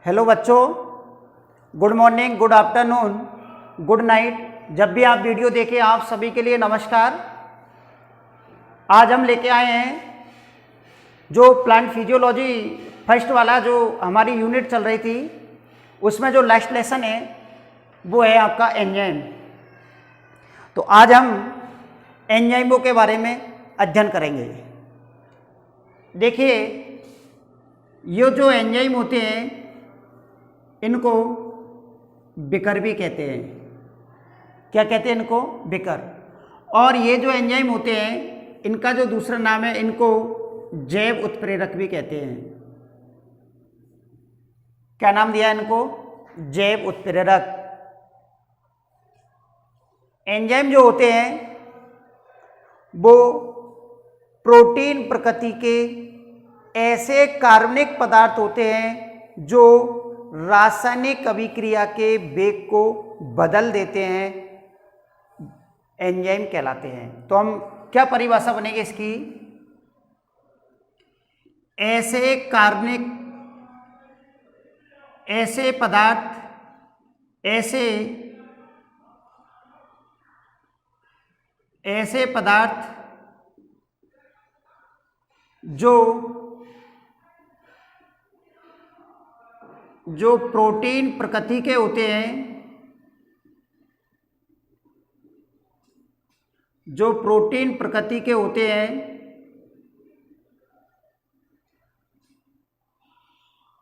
Hello बच्चों, good morning, good afternoon, good night. जब भी आप वीडियो देखें आप सभी के लिए नमस्कार। आज हम लेके आए हैं जो प्लांट फिजियोलॉजी फर्स्ट वाला जो हमारी यूनिट चल रही थी उसमें जो लास्ट लेसन है वो है आपका एंजाइम। तो आज हम एंजाइमों के बारे में अध्ययन करेंगे। देखिए, ये जो एंजाइम होते हैं इनको बिकर भी कहते हैं। क्या कहते हैं इनको? बिकर। और ये जो एंजाइम होते हैं इनका जो दूसरा नाम है इनको जैव उत्प्रेरक भी कहते हैं। क्या नाम दिया इनको? जैव उत्प्रेरक। एंजाइम जो होते हैं वो प्रोटीन प्रकृति के ऐसे कार्बनिक पदार्थ होते हैं जो रासायनिक अभिक्रिया के वेग को बदल देते हैं, एंजाइम कहलाते हैं। तो हम क्या परिभाषा बनेगी इसकी? ऐसे कार्बनिक, ऐसे पदार्थ, ऐसे पदार्थ जो प्रोटीन प्रकृति के होते हैं, जो प्रोटीन प्रकृति के होते हैं,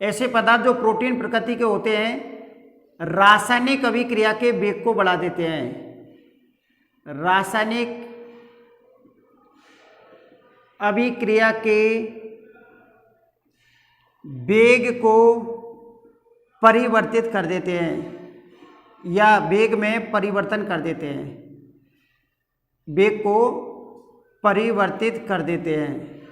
ऐसे पदार्थ जो प्रोटीन प्रकृति के होते हैं रासायनिक अभिक्रिया के वेग को बढ़ा देते हैं। रासायनिक अभिक्रिया के वेग को परिवर्तित कर देते हैं या वेग में परिवर्तन कर देते हैं, वेग को परिवर्तित कर देते हैं।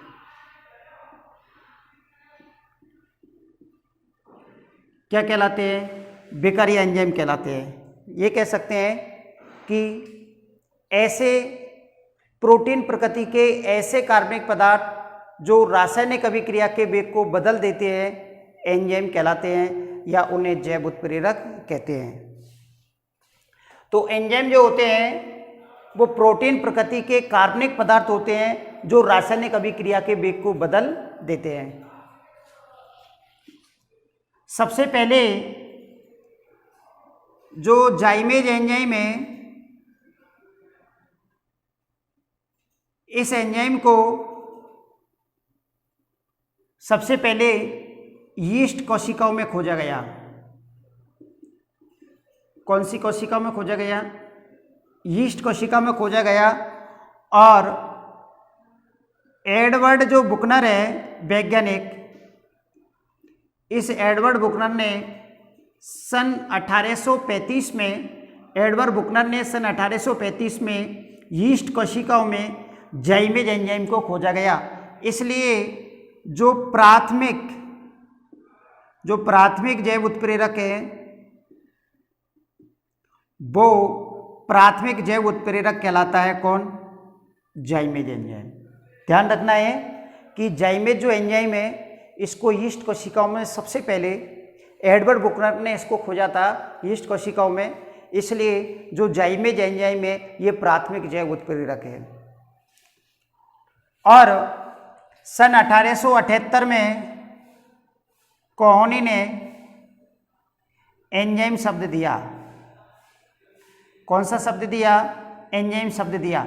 क्या कहलाते हैं? बिकर या एंजाइम कहलाते हैं। ये कह सकते हैं कि ऐसे प्रोटीन प्रकृति के ऐसे कार्बनिक पदार्थ जो रासायनिक अभिक्रिया के वेग को बदल देते हैं एंजाइम कहलाते हैं या उन्हें जैव उत्प्रेरक कहते हैं। तो एंजाइम जो होते हैं वो प्रोटीन प्रकृति के कार्बनिक पदार्थ होते हैं जो रासायनिक अभिक्रिया के वेग को बदल देते हैं। सबसे पहले जो जाइमेज एंजाइम है, इस एंजाइम को सबसे पहले यीस्ट कोशिकाओं में खोजा गया। कौन सी कोशिका में खोजा गया? यीस्ट कोशिका में खोजा गया। और एडवर्ड जो बुकनर है वैज्ञानिक, इस एडवर्ड बुकनर ने सन 1835 में सन 1835 में यीस्ट कोशिकाओं में जाइमेज एंजाइम को खोजा गया। इसलिए जो प्राथमिक जैव उत्प्रेरक है वो प्राथमिक जैव उत्प्रेरक कहलाता है। कौन? जाइमेज एंजाइम। ध्यान रखना है कि जाइमेज जो एंजाइम है इसको यीस्ट कोशिकाओं में सबसे पहले एडवर्ड बुकनर ने इसको खोजा था यीस्ट कोशिकाओं में, इसलिए जो जाइमेज एंजाइम है ये प्राथमिक जैव उत्प्रेरक है। और सन 1878 में कोहोनी ने एंजाइम शब्द दिया। कौन सा शब्द दिया? एंजाइम शब्द दिया,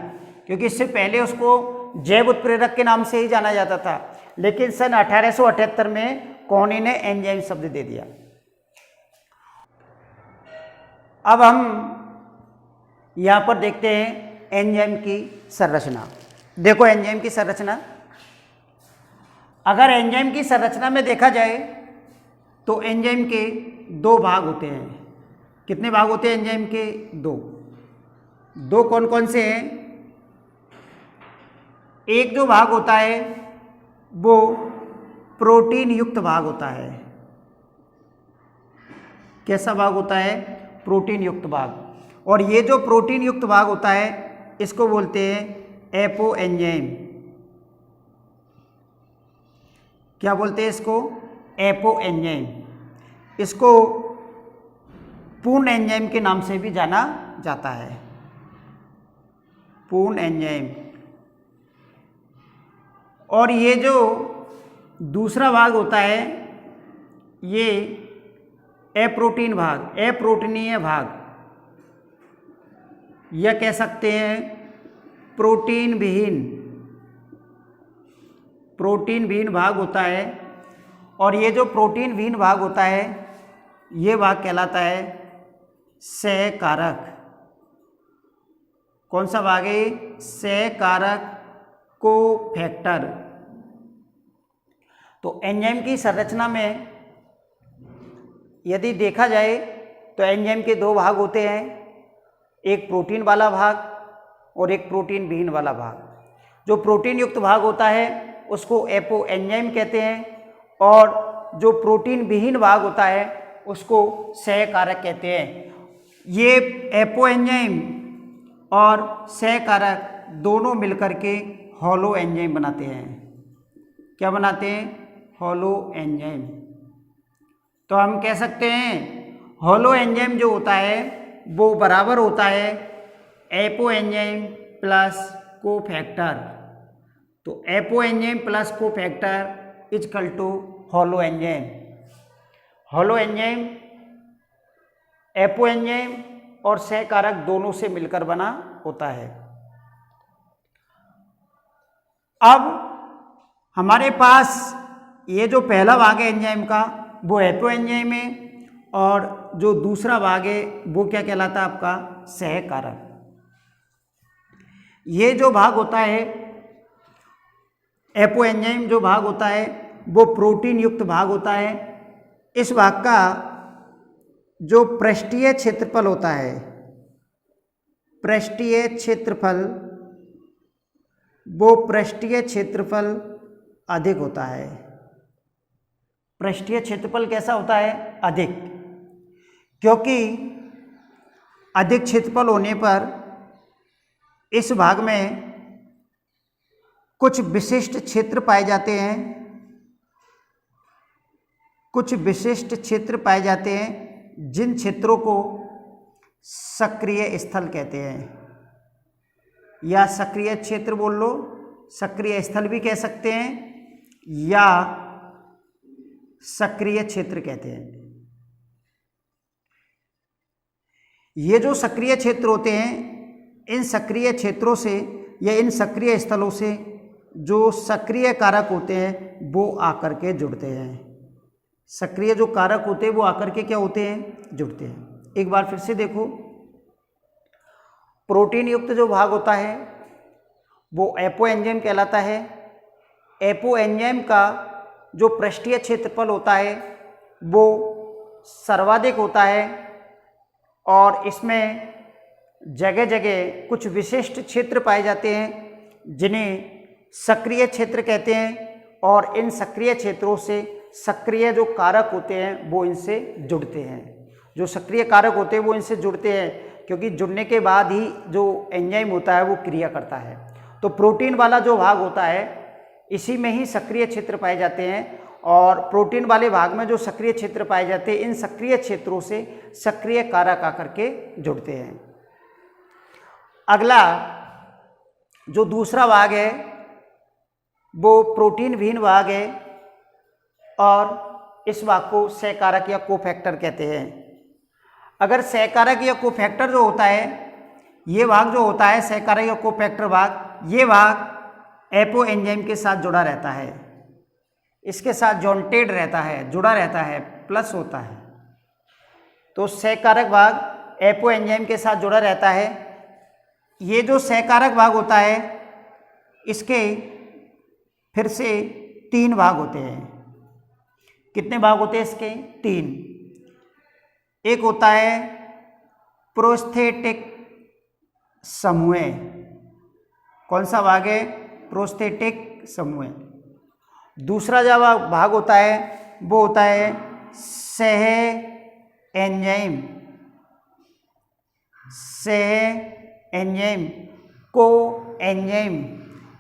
क्योंकि इससे पहले उसको जैव उत्प्रेरक के नाम से ही जाना जाता था, लेकिन सन 1878 में कोहोनी ने एंजाइम शब्द दे दिया। अब हम यहाँ पर देखते हैं एंजाइम की संरचना। देखो एंजाइम की संरचना, अगर एंजाइम की संरचना में देखा जाए तो एंजाइम के दो भाग होते हैं। कितने भाग होते हैं एंजाइम के? दो कौन कौन से हैं? एक जो भाग होता है वो प्रोटीन युक्त भाग होता है। कैसा भाग होता है? प्रोटीन युक्त भाग। और ये जो प्रोटीन युक्त भाग होता है इसको बोलते हैं एपो एंजाइम। क्या बोलते हैं इसको? Apo enzyme. इसको पूर्ण एंजाइम के नाम से भी जाना जाता है, पूर्ण एंजाइम। और ये जो दूसरा भाग होता है ये अप्रोटीन भाग, अप्रोटीनीय भाग, या कह सकते हैं प्रोटीन विहीन भाग होता है। और ये जो प्रोटीन विहीन भाग होता है ये भाग कहलाता है सहकारक। कौन सा भाग है? सहकारक, कोफैक्टर। तो एंजाइम की संरचना में यदि देखा जाए तो एंजाइम के दो भाग होते हैं, एक प्रोटीन वाला भाग और एक प्रोटीन विहीन वाला भाग। जो प्रोटीन युक्त भाग होता है उसको एपो एंजाइम कहते हैं और जो प्रोटीन विहीन भाग होता है उसको सहकारक कहते हैं। ये एपो एंजाइम और सहकारक दोनों मिलकर के हॉलो एंजाइम बनाते हैं। क्या बनाते हैं? Hollow enzyme. तो हम कह सकते हैं हॉलो एंजाइम जो होता है वो बराबर होता है एपो एंजाइम प्लस कोफैक्टर। तो apoenzyme plus cofactor equal to holoenzyme. Holoenzyme apoenzyme और सहकारक दोनों से मिलकर बना होता है। अब हमारे पास ये जो पहला भाग है एंजाइम का वो एपो एंजाइम है और जो दूसरा भाग है वो क्या कहलाता है आपका? सहकारक। ये जो भाग होता है एपो एंजाइम जो भाग होता है वो प्रोटीन युक्त भाग होता है। इस भाग का जो पृष्ठीय क्षेत्रफल होता है, पृष्ठीय क्षेत्रफल, वो पृष्ठीय क्षेत्रफल अधिक होता है। पृष्ठीय क्षेत्रफल कैसा होता है? अधिक। क्योंकि अधिक क्षेत्रफल होने पर इस भाग में कुछ विशिष्ट क्षेत्र पाए जाते हैं, कुछ विशिष्ट क्षेत्र पाए जाते हैं जिन क्षेत्रों को सक्रिय स्थल कहते हैं, या सक्रिय क्षेत्र बोल लो, सक्रिय स्थल भी कह सकते हैं या सक्रिय क्षेत्र कहते हैं। ये जो सक्रिय क्षेत्र होते हैं इन सक्रिय क्षेत्रों से या इन सक्रिय स्थलों से जो सक्रिय कारक होते हैं वो आकर के जुड़ते हैं। सक्रिय जो कारक होते हैं वो आकर के क्या होते हैं? जुड़ते हैं। एक बार फिर से देखो, प्रोटीन युक्त जो भाग होता है वो एपो एंजाइम कहलाता है। एपो एंजाइम का जो पृष्ठीय क्षेत्रफल होता है वो सर्वाधिक होता है और इसमें जगह जगह कुछ विशिष्ट क्षेत्र पाए जाते हैं जिन्हें सक्रिय क्षेत्र कहते हैं और इन सक्रिय क्षेत्रों से सक्रिय जो कारक होते हैं वो इनसे जुड़ते हैं। जो सक्रिय कारक होते हैं वो इनसे जुड़ते हैं क्योंकि जुड़ने के बाद ही जो एंजाइम होता है वो क्रिया करता है। तो प्रोटीन वाला जो भाग होता है इसी में ही सक्रिय क्षेत्र पाए जाते हैं और प्रोटीन वाले भाग में जो सक्रिय क्षेत्र पाए जाते हैं इन सक्रिय क्षेत्रों से सक्रिय कारक आकर के जुड़ते हैं। अगला जो दूसरा भाग है वो प्रोटीन विहीन भाग है और इस भाग को सहकारक या कोफैक्टर कहते हैं। अगर सहकारक या कोफैक्टर जो होता है ये भाग जो होता है सहकारक या कोफैक्टर भाग, ये भाग एपो एंजाइम के साथ जुड़ा रहता है, इसके साथ जॉइंटेड रहता है, जुड़ा रहता है, प्लस होता है। तो सहकारक भाग एपो एंजाइम के साथ जुड़ा रहता है। ये जो सहकारक भाग होता है इसके फिर से 3 भाग होते हैं। कितने भाग होते हैं इसके? 3। एक होता है प्रोस्थेटिक समूह। कौन सा भाग है? प्रोस्थेटिक समूह। दूसरा जो भाग होता है वो होता है सह एंजाइम, सह एंजाइम, को एंजाइम।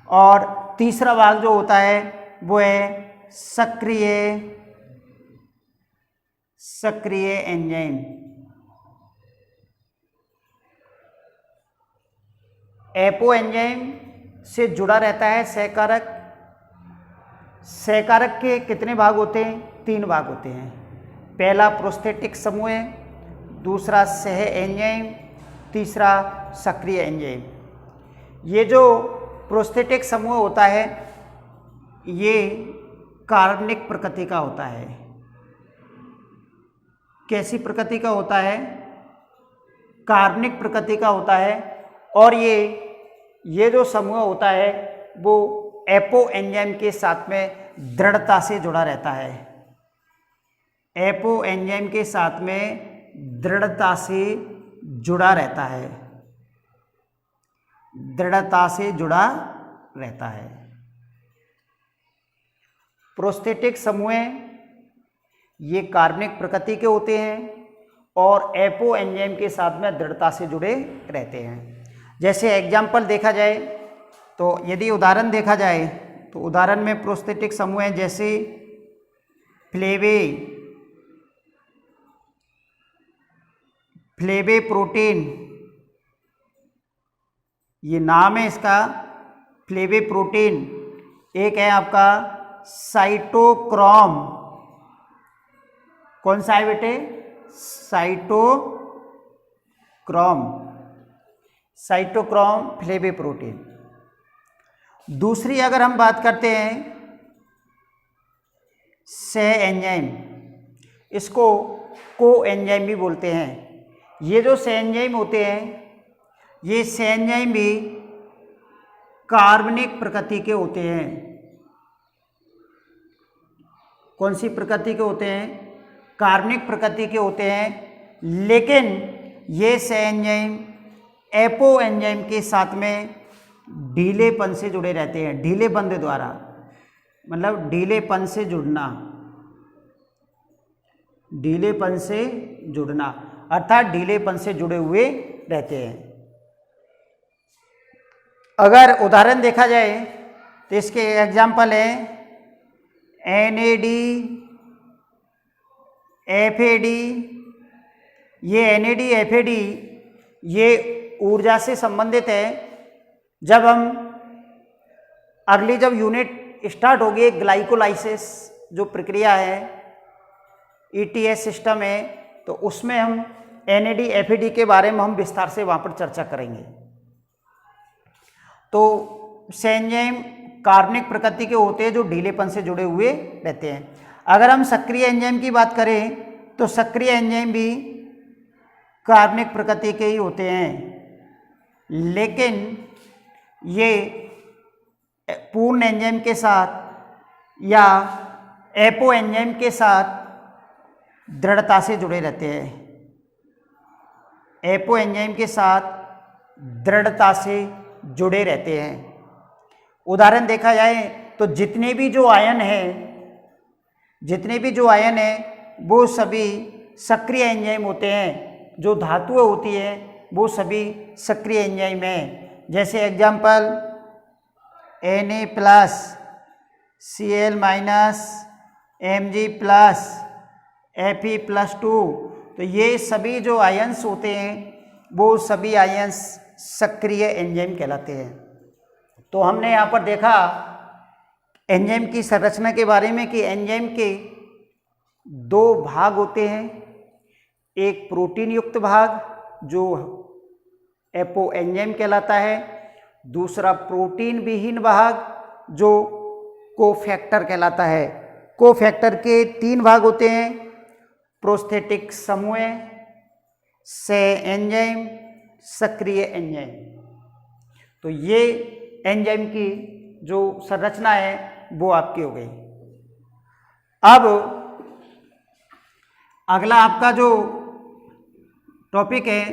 और तीसरा भाग जो होता है वो है सक्रिय सक्रिय एंजाइम। एपो एंजाइम से जुड़ा रहता है सहकारक। सहकारक के कितने भाग होते हैं? 3 भाग होते हैं। पहला प्रोस्थेटिक समूह है, दूसरा सह एंजाइम, तीसरा सक्रिय एंजाइम। ये जो प्रोस्थेटिक समूह होता है ये कार्बनिक प्रकृति का होता है। कैसी प्रकृति का होता है? कार्बनिक प्रकृति का होता है। और ये जो समूह होता है वो एपो एंजाइम के साथ में दृढ़ता से जुड़ा रहता है। एपो एंजाइम के साथ में दृढ़ता से जुड़ा रहता है, दृढ़ता से जुड़ा रहता है। प्रोस्थेटिक समूह ये कार्बनिक प्रकृति के होते हैं और एपो एंजाइम के साथ में दृढ़ता से जुड़े रहते हैं। जैसे एग्जाम्पल देखा जाए तो यदि उदाहरण देखा जाए तो उदाहरण में प्रोस्थेटिक समूह हैं जैसे फ्लेवे प्रोटीन, ये नाम है इसका फ्लेवे प्रोटीन। एक है आपका साइटोक्रोम, कौन सा है बेटे? Cytochrome flavoprotein. दूसरी अगर हम बात करते हैं सह एंजाइम, इसको को एंजाइम भी बोलते हैं। ये जो सह एंजाइम होते हैं ये सह एंजाइम भी कार्बनिक प्रकृति के होते हैं। कौन सी प्रकृति के होते हैं? कार्बनिक प्रकृति के होते हैं। लेकिन ये सह एंजाइम एपो एंजाइम के साथ में ढीलेपन से जुड़े रहते हैं। ढीले बंध द्वारा, मतलब ढीलेपन से जुड़ना, ढीलेपन से जुड़ना अर्थात ढीलेपन से जुड़े हुए रहते हैं। अगर उदाहरण देखा जाए तो इसके एग्जाम्पल है NAD, FAD। ये NAD, FAD ये ऊर्जा से संबंधित है। जब अगली यूनिट स्टार्ट होगी ग्लाइकोलाइसिस जो प्रक्रिया है ETS सिस्टम है, तो उसमें हम NAD, FAD के बारे में हम विस्तार से वहाँ पर चर्चा करेंगे। तो सह एंजाइम कार्बनिक प्रकृति के होते हैं जो ढीलेपन से जुड़े हुए रहते हैं। अगर हम सक्रिय एंजाइम की बात करें तो सक्रिय एंजाइम भी कार्बनिक प्रकृति के ही होते हैं, लेकिन ये पूर्ण एंजाइम के साथ या एपो एंजाइम के साथ दृढ़ता से जुड़े रहते हैं। एपो एंजाइम के साथ दृढ़ता से जुड़े रहते हैं। उदाहरण देखा जाए तो जितने भी जो आयन हैं वो सभी सक्रिय एंजाइम होते हैं। जो धातुएं होती हैं वो सभी सक्रिय एंजाइम हैं। जैसे example Na+, Cl-, Mg+, Fe+2। तो ये सभी जो आयंस होते हैं वो सभी आयंस सक्रिय एंजाइम कहलाते हैं। तो हमने यहाँ पर देखा एंजाइम की संरचना के बारे में कि एंजाइम के 2 भाग होते हैं। एक प्रोटीन युक्त भाग जो एपो एंजाइम कहलाता है, दूसरा प्रोटीन विहीन भाग जो कोफैक्टर कहलाता है। कोफैक्टर के 3 भाग होते हैं, प्रोस्थेटिक समूह, सह एंजाइम, सक्रिय एंजाइम। तो ये एंजाइम की जो संरचना है वो आपकी हो गई। अब अगला आपका जो टॉपिक है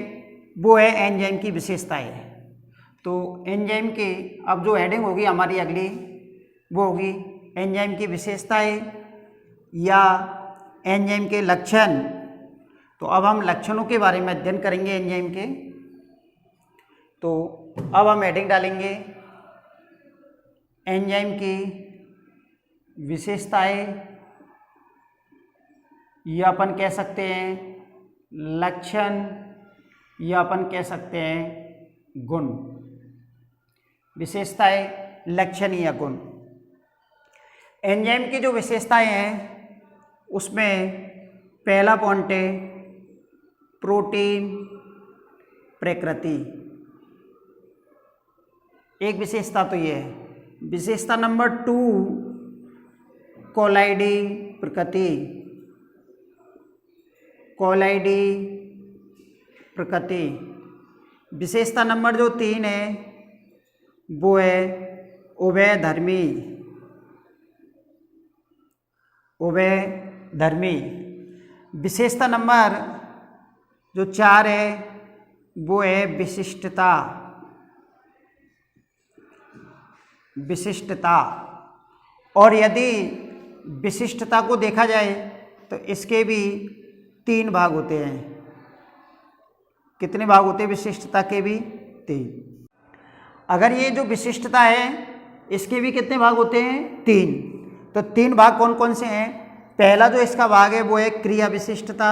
वो है एंजाइम की विशेषताएं। तो एंजाइम की अब जो हेडिंग होगी हमारी अगली वो होगी एंजाइम की विशेषताएं या एंजाइम के लक्षण। तो अब हम लक्षणों के बारे में अध्ययन करेंगे एंजाइम के। तो अब हम हेडिंग डालेंगे एंजाइम की विशेषताएं या अपन कह सकते हैं लक्षण, या अपन कह सकते हैं गुण। विशेषताएं, लक्षण या गुण। एंजाइम की जो विशेषताएं हैं उसमें पहला पॉइंट है प्रोटीन प्रकृति। एक विशेषता तो ये है। विशेषता नंबर 2 कोलाइडी प्रकृति। कोलाइडी प्रकृति। विशेषता नंबर जो 3 है वो है उभयधर्मी। उभयधर्मी। विशेषता नंबर जो 4 है वो है विशिष्टता। विशिष्टता। और यदि विशिष्टता को देखा जाए तो इसके भी 3 भाग होते हैं। कितने भाग होते हैं विशिष्टता के भी? 3। अगर ये जो विशिष्टता है इसके भी कितने भाग होते हैं? 3। तो 3 भाग कौन कौन से हैं? पहला जो इसका भाग है वो है क्रिया विशिष्टता,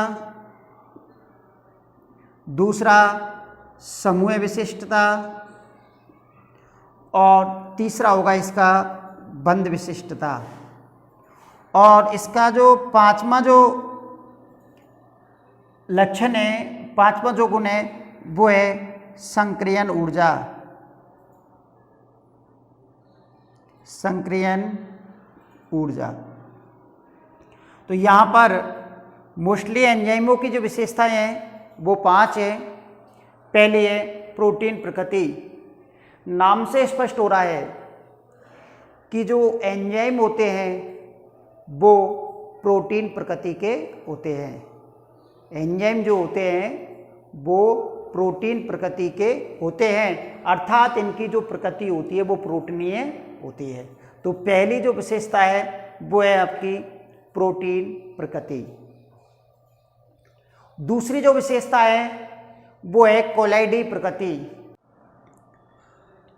दूसरा समूह विशिष्टता, और तीसरा होगा इसका बंध विशिष्टता। और इसका जो 5वां जो लक्षण है, 5वां जो गुण है वो है संक्रियन ऊर्जा। संक्रियन ऊर्जा। तो यहाँ पर मोस्टली एंजाइमों की जो विशेषताएं हैं वो 5 है। पहली है प्रोटीन प्रकृति। नाम से स्पष्ट हो रहा है कि जो एंजाइम होते हैं वो प्रोटीन प्रकृति के होते हैं। एंजाइम जो होते हैं वो प्रोटीन प्रकृति के होते हैं, अर्थात इनकी जो प्रकृति होती है वो प्रोटीनीय होती है। तो पहली जो विशेषता है वो है आपकी प्रोटीन प्रकृति। दूसरी जो विशेषता है वो है कोलाइडी प्रकृति।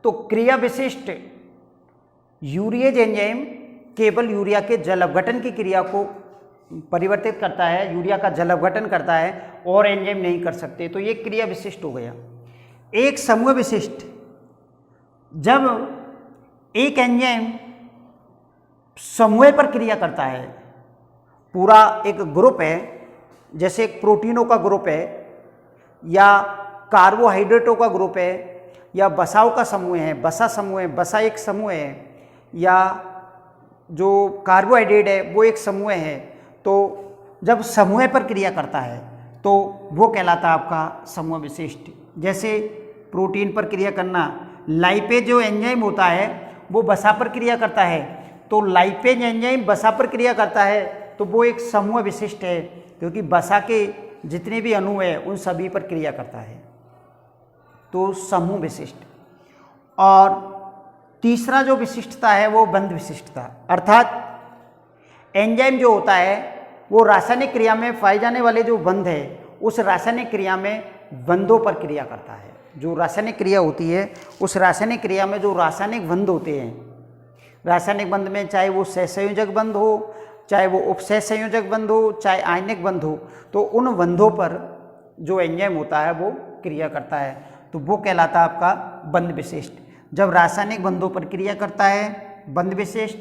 तो क्रिया विशिष्ट यूरिएज एंजाइम केवल यूरिया के जल अपघटन की क्रिया को परिवर्तित करता है, यूरिया का जल अपघटन करता है, और एंजाइम नहीं कर सकते। तो ये क्रिया विशिष्ट हो गया। एक समूह विशिष्ट, जब एक एंजाइम समूह पर क्रिया करता है, पूरा एक ग्रुप है, जैसे एक प्रोटीनों का ग्रुप है या कार्बोहाइड्रेटों का ग्रुप है या वसाओं का समूह है, वसा समूह है, वसा एक समूह है, या जो कार्बोहाइड्रेट है वो एक समूह है। तो जब समूह पर क्रिया करता है तो वो कहलाता है आपका समूह विशिष्ट। जैसे प्रोटीन पर क्रिया करना, लाइपेज जो एंजाइम होता है वो वसा पर क्रिया करता है, तो लाइपेज एंजाइम वसा पर क्रिया करता है तो वो एक समूह विशिष्ट है, क्योंकि वसा के जितने भी अणु हैं उन सभी पर क्रिया करता है, तो समूह विशिष्ट। और तीसरा जो विशिष्टता है वो बंध विशिष्टता, अर्थात एंजाइम जो होता है वो रासायनिक क्रिया में पाए जाने वाले जो बंध है उस रासायनिक क्रिया में बंधों पर क्रिया करता है। जो रासायनिक क्रिया होती है उस रासायनिक क्रिया में जो रासायनिक बंध होते हैं, रासायनिक बंध में चाहे वो सहसंयोजक बंध हो, चाहे वो उपसहसंयोजक बंध हो, चाहे आयनिक बंध हो, तो उन बंधों पर जो एंजाइम होता है वो क्रिया करता है, तो वो कहलाता है आपका बंध विशिष्ट। जब रासायनिक बंधों पर क्रिया करता है बंध विशिष्ट,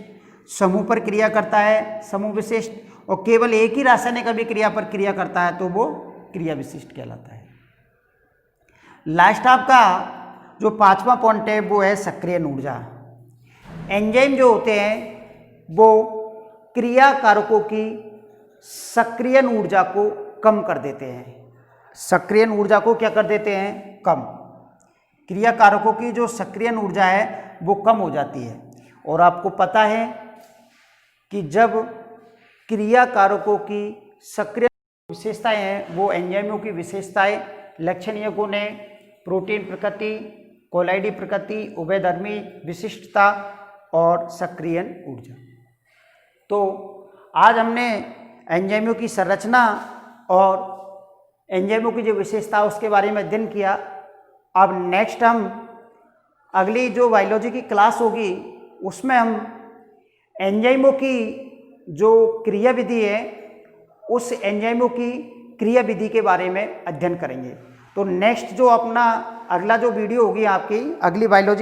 समूह पर क्रिया करता है समूह विशिष्ट, और केवल एक ही रासायनिक अभिक्रिया पर क्रिया करता है तो वो क्रिया विशिष्ट कहलाता है। लास्ट आपका जो 5वां पॉइंट है वो है सक्रियन ऊर्जा। एंजाइम जो होते हैं वो क्रिया कारकों की सक्रियन ऊर्जा को कम कर देते हैं। सक्रियन ऊर्जा को क्या कर देते हैं? कम। क्रिया कारकों की जो सक्रियन ऊर्जा है वो कम हो जाती है। और आपको पता है कि जब क्रिया कारकों की सक्रिय विशेषताएं हैं वो एंजाइमों की विशेषताएं, लक्षणीय गुण है, प्रोटीन प्रकृति, कोलाइडी प्रकृति, उभयधर्मी, विशिष्टता और सक्रियन ऊर्जा। तो आज हमने एंजाइमों की संरचना और एंजाइमों की जो विशेषता उसके बारे में अध्ययन किया। अब नेक्स्ट हम अगली जो बायोलॉजी की क्लास होगी उसमें हम एंजाइमों की जो क्रिया विधि है उस एंजाइमों की क्रिया विधि के बारे में अध्ययन करेंगे। तो नेक्स्ट जो अपना अगला जो वीडियो होगी आपकी अगली बायोलॉजी